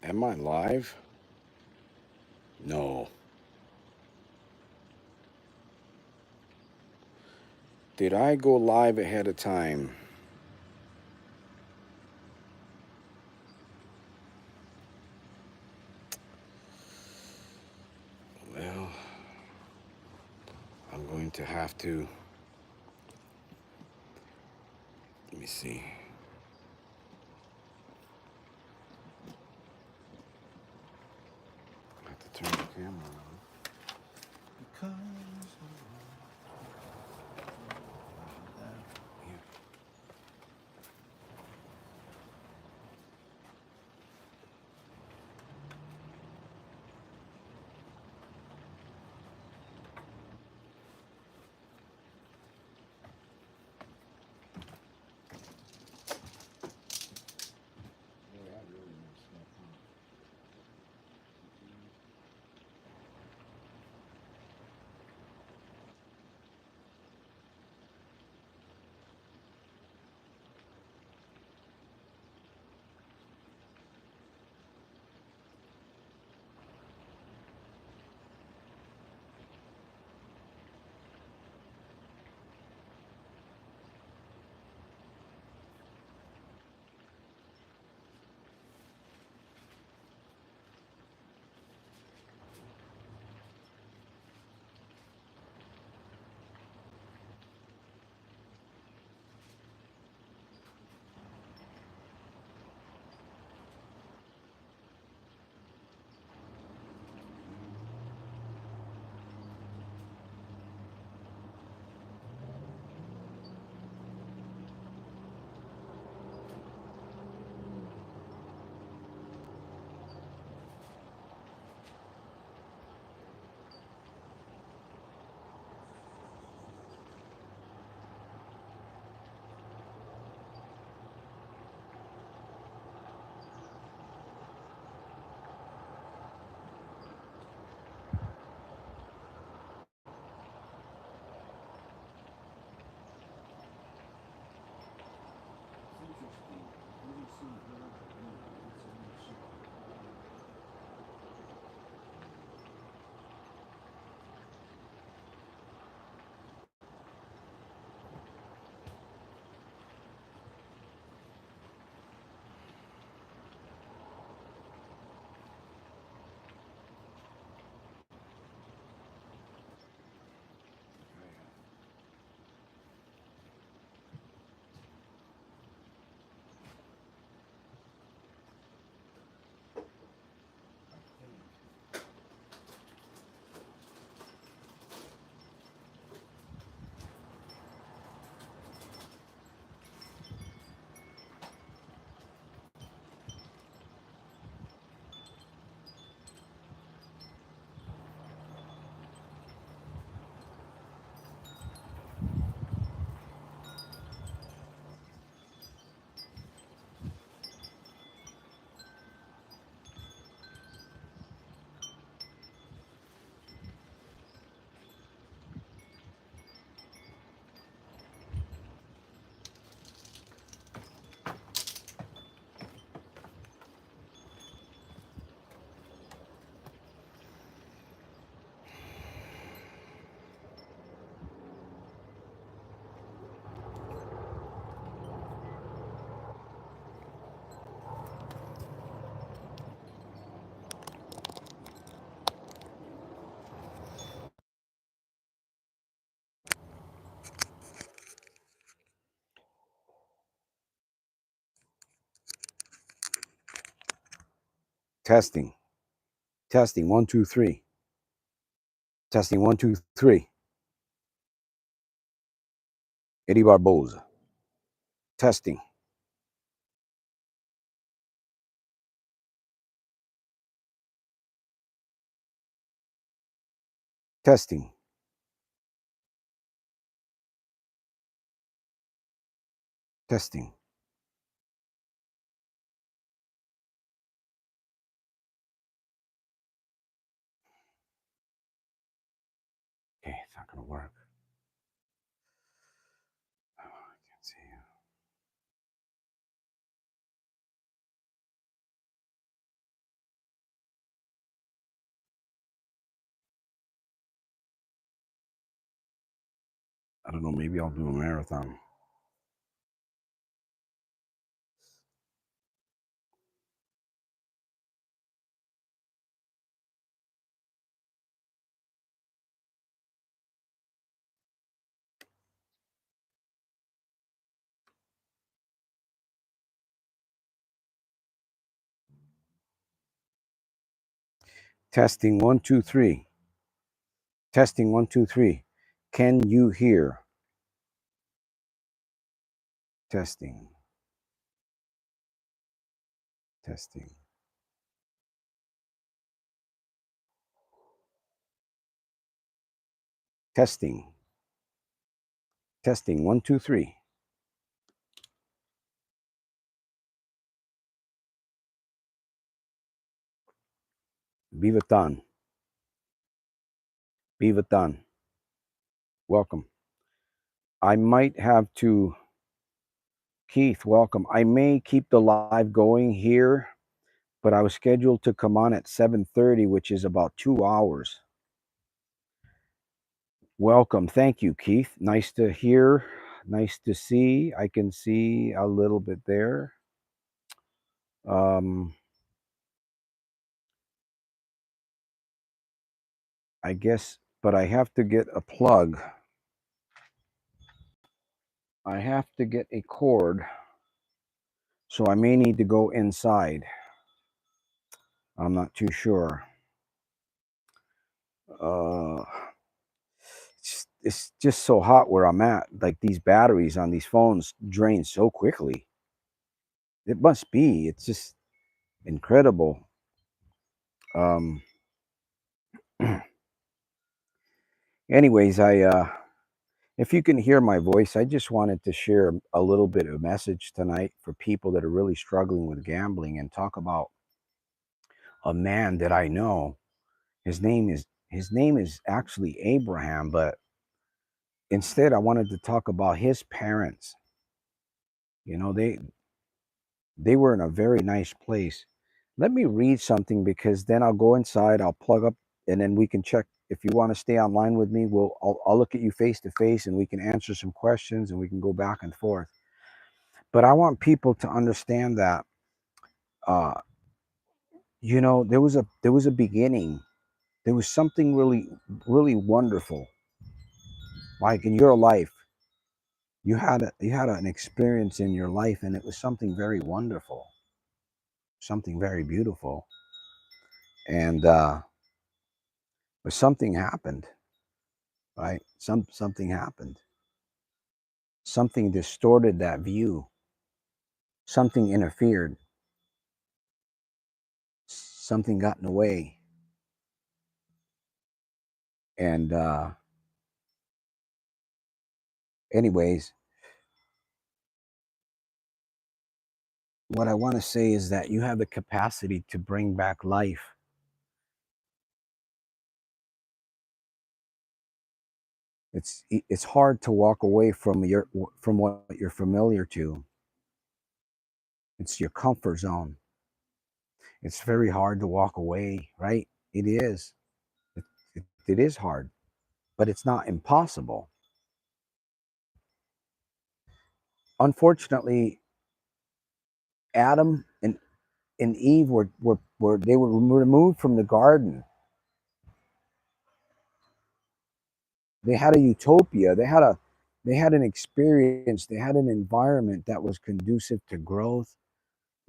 Am I live? No. Did I go live ahead of time? Well, I'm going to have to. Let me see. I have to turn the camera on. Because. Testing. Testing. 1, 2, 3. Testing. 1, 2, 3. Eddie Barboza. Testing. Testing. Testing. Okay, it's not going to work. Oh, I can't see you. I don't know, maybe I'll do a marathon. Testing 1 2 3. Testing 1 2 3. Can you hear? Testing. Testing. Testing. Testing 1 2 3. Bivatan. Bivatan. Welcome. I might have to, Keith, welcome. I may keep the live going here, but I was scheduled to come on at 7:30, which is about 2 hours. Welcome. Thank you, Keith. Nice to hear. Nice to see. I can see a little bit there. I guess, but I have to get a plug. I have to get a cord, so I may need to go inside. I'm not too sure. It's just so hot where I'm at. Like these batteries on these phones drain so quickly. It must be. It's just incredible. Anyways, if you can hear my voice, I just wanted to share a little bit of message tonight for people that are really struggling with gambling and talk about a man that I know. His name is actually Abraham, but instead I wanted to talk about his parents. You know, they were in a very nice place. Let me read something because then I'll go inside, I'll plug up, and then we can check. If you want to stay online with me, I'll look at you face to face and we can answer some questions and we can go back and forth. But I want people to understand that uh there was a beginning. There was something really, really wonderful. Like in your life, you had an experience in your life and it was something very wonderful, something very beautiful. And but something happened, right? Something happened. Something distorted that view. Something interfered. Something got in the way. And anyways, what I want to say is that you have the capacity to bring back life. It's hard to walk away from what you're familiar to. It's your comfort zone. It's very hard to walk away, right? It is. It is hard, but it's not impossible. Unfortunately, Adam and Eve were they were removed from the garden. They had a utopia. They had an experience. They had an environment that was conducive to growth,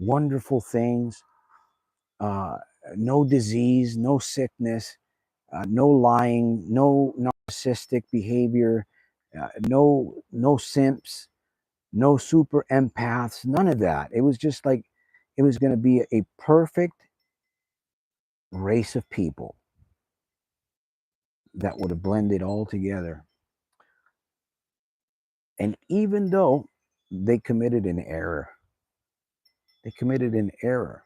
wonderful things, uh, no disease, no sickness, no lying, no narcissistic behavior, no simps, no super empaths, none of that. It was just like it was going to be a perfect race of people that would have blended all together. And even though they committed an error, they committed an error,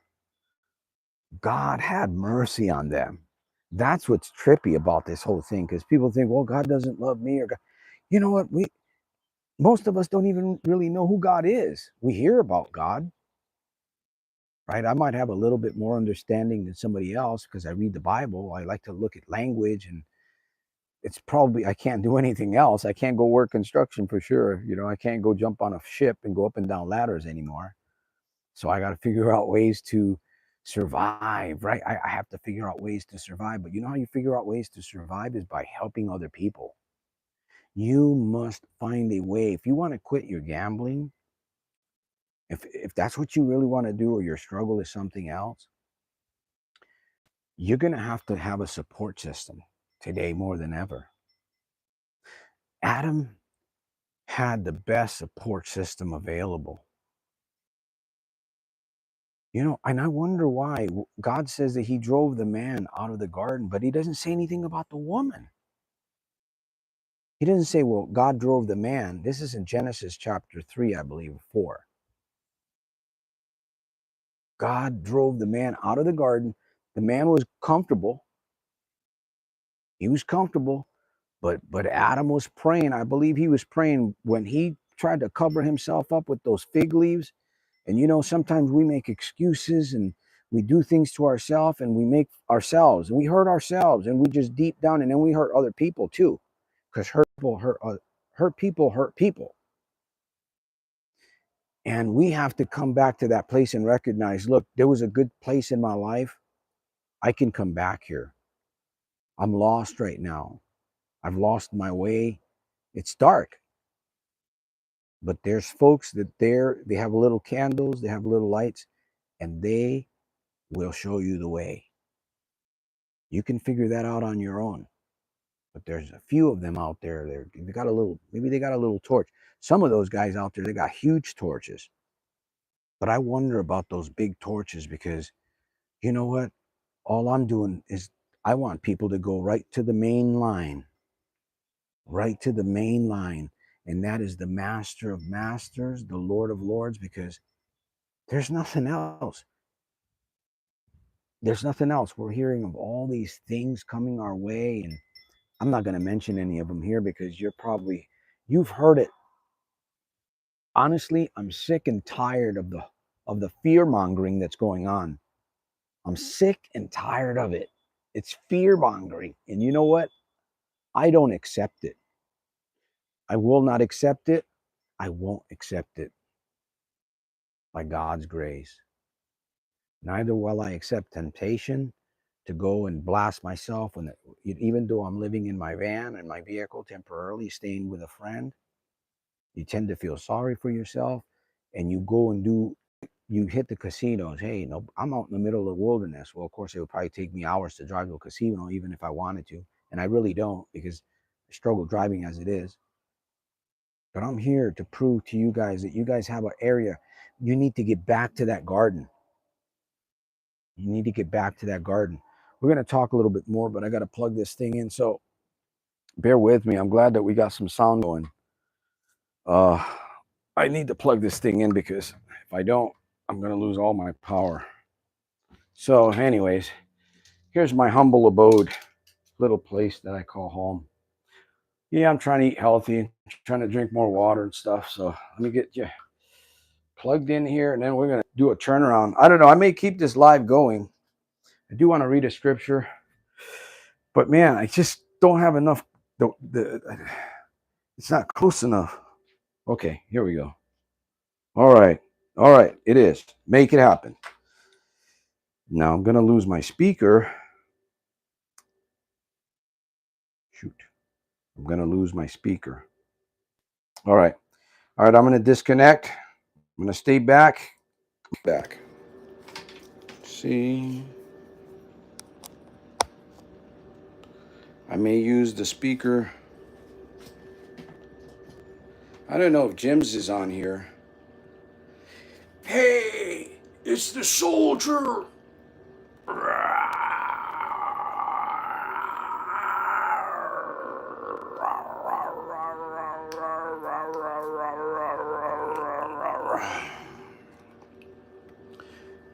God had mercy on them. That's what's trippy about this whole thing, because people think, well, God doesn't love me, or God. You know what? Most of us don't even really know who God is. We hear about God, right? I might have a little bit more understanding than somebody else because I read the Bible. I like to look at language, and it's probably, I can't do anything else. I can't go work construction for sure. You know, I can't go jump on a ship and go up and down ladders anymore. So I got to figure out ways to survive, right? I have to figure out ways to survive. But you know how you figure out ways to survive is by helping other people. You must find a way. If you want to quit your gambling, if that's what you really want to do, or your struggle is something else, you're going to have a support system today more than ever. Adam had the best support system available. You know, and I wonder why. God says that he drove the man out of the garden, but he doesn't say anything about the woman. He doesn't say, well, God drove the man. This is in Genesis chapter 3, I believe, 4. God drove the man out of the garden. The man was comfortable. He was comfortable, but Adam was praying. I believe he was praying when he tried to cover himself up with those fig leaves. And you know, sometimes we make excuses and we do things to ourselves, and we make ourselves, and we hurt ourselves, and we just deep down, and then we hurt other people too, because hurt people hurt people. And we have to come back to that place and recognize, look, there was a good place in my life. I can come back here. I'm lost right now. I've lost my way. It's dark, but there's folks that they have little candles, they have little lights, and they will show you the way. You can figure that out on your own. But there's a few of them out there. They got a little, maybe they got a little torch. Some of those guys out there, they got huge torches. But I wonder about those big torches, because you know what? All I'm doing is I want people to go right to the main line, right to the main line. And that is the Master of Masters, the Lord of Lords, because there's nothing else. There's nothing else. We're hearing of all these things coming our way, and I'm not going to mention any of them here because you've heard it. Honestly, I'm sick and tired of the fear mongering that's going on. I'm sick and tired of it. It's fear mongering. And you know what? I don't accept it. I will not accept it. I won't accept it by God's grace. Neither will I accept temptation to go and blast myself even though I'm living in my van and my vehicle temporarily, staying with a friend. You tend to feel sorry for yourself, and you go and you hit the casinos. Hey, no, I'm out in the middle of the wilderness. Well, of course, it would probably take me hours to drive to a casino, even if I wanted to. And I really don't, because I struggle driving as it is. But I'm here to prove to you guys that you guys have an area. You need to get back to that garden. You need to get back to that garden. We're going to talk a little bit more, but I got to plug this thing in. So bear with me. I'm glad that we got some sound going. Uh, I need to plug this thing in, because if I don't, I'm going to lose all my power. So anyways, here's my humble abode, little place that I call home. Yeah, I'm trying to eat healthy, trying to drink more water and stuff. So let me get you plugged in here, and then we're going to do a turnaround. I don't know. I may keep this live going. I do want to read a scripture, but man, I just don't have enough. It's not close enough. Okay, here we go. All right. All right. It is. Make it happen. Now I'm going to lose my speaker. Shoot. I'm going to lose my speaker. All right. All right. I'm going to disconnect. I'm going to stay back. Back. See. I may use the speaker. I don't know if Jim's is on here. Hey, it's the soldier.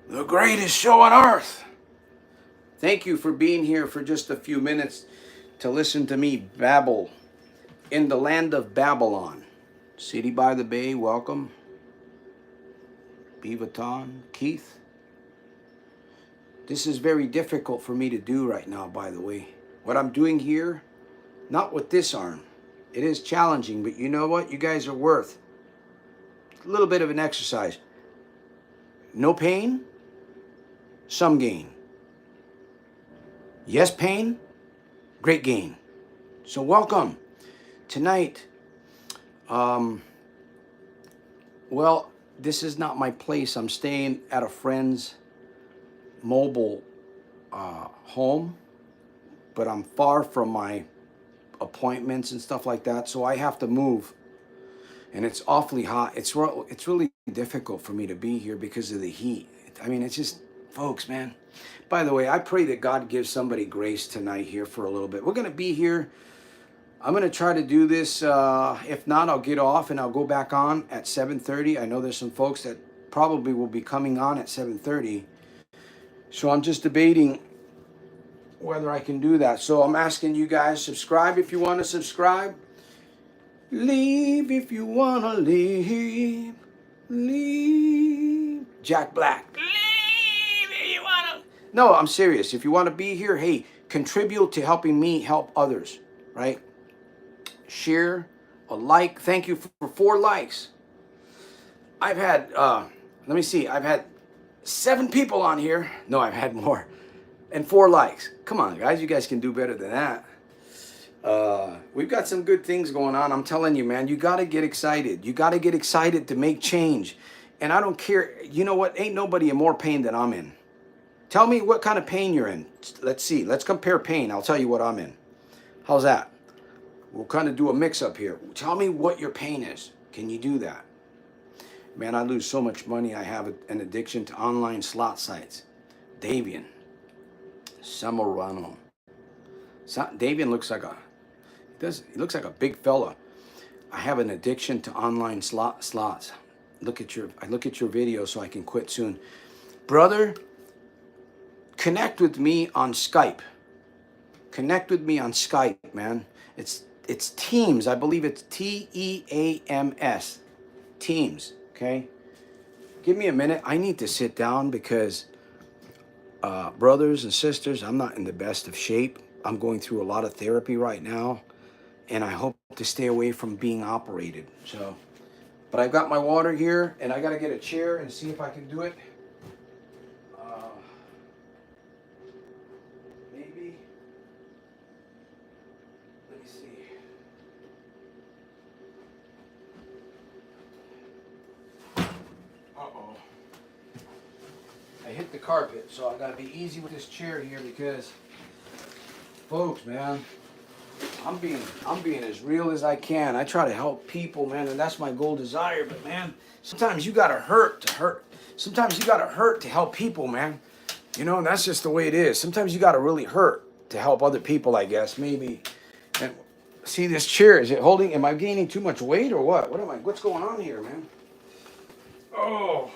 The greatest show on earth. Thank you for being here for just a few minutes to listen to me babble in the land of Babylon. City by the Bay, welcome. Beaverton, Keith. This is very difficult for me to do right now, by the way. What I'm doing here Not with this arm. It is challenging, but you know what? You guys are worth a little bit of an exercise. No pain, some gain. Yes, pain, great gain. So welcome. Tonight, well, this is not my place. I'm staying at a friend's mobile home, but I'm far from my appointments and stuff like that, so I have to move. And it's awfully hot. It's really difficult for me to be here because of the heat. I mean, it's just, folks, man. By the way, I pray that God gives somebody grace tonight here for a little bit. We're going to be here. I'm going to try to do this. If not, I'll get off and I'll go back on at 7:30. I know there's some folks that probably will be coming on at 7:30. So I'm just debating whether I can do that. So I'm asking you guys, subscribe if you want to subscribe. Leave if you want to leave. Leave. Jack Black. Leave if you want to. No, I'm serious. If you want to be here, hey, contribute to helping me help others, right? Share, a like. Thank you for 4 likes. I've had, let me see, I've had 7 people on here. No, I've had more. And 4 likes. Come on, guys. You guys can do better than that. We've got some good things going on. I'm telling you, man, you got to get excited. You got to get excited to make change. And I don't care. You know what? Ain't nobody in more pain than I'm in. Tell me what kind of pain you're in. Let's see. Let's compare pain. I'll tell you what I'm in. How's that? We'll kind of do a mix up here. Tell me what your pain is. Can you do that? Man, I lose so much money. I have an addiction to online slot sites. Davian. Samorano. Davian looks like he looks like a big fella. I have an addiction to online slots. I look at your video so I can quit soon. Brother, connect with me on Skype. Connect with me on Skype, man. It's Teams. I believe it's Teams. Teams, okay? Give me a minute. I need to sit down because brothers and sisters, I'm not in the best of shape. I'm going through a lot of therapy right now, and I hope to stay away from being operated. So, but I've got my water here, and I got to get a chair and see if I can do it. Maybe. Let me see. Uh-oh. I hit the carpet, so I got to be easy with this chair here because, folks, man, I'm being as real as I can. I try to help people, man, and that's my goal, desire. But man, sometimes you gotta hurt to hurt. Sometimes you gotta hurt to help people, man. You know, and that's just the way it is. Sometimes you gotta really hurt to help other people, I guess, maybe. And see this chair, is it holding? Am I gaining too much weight or what? What's going on here, man? Oh.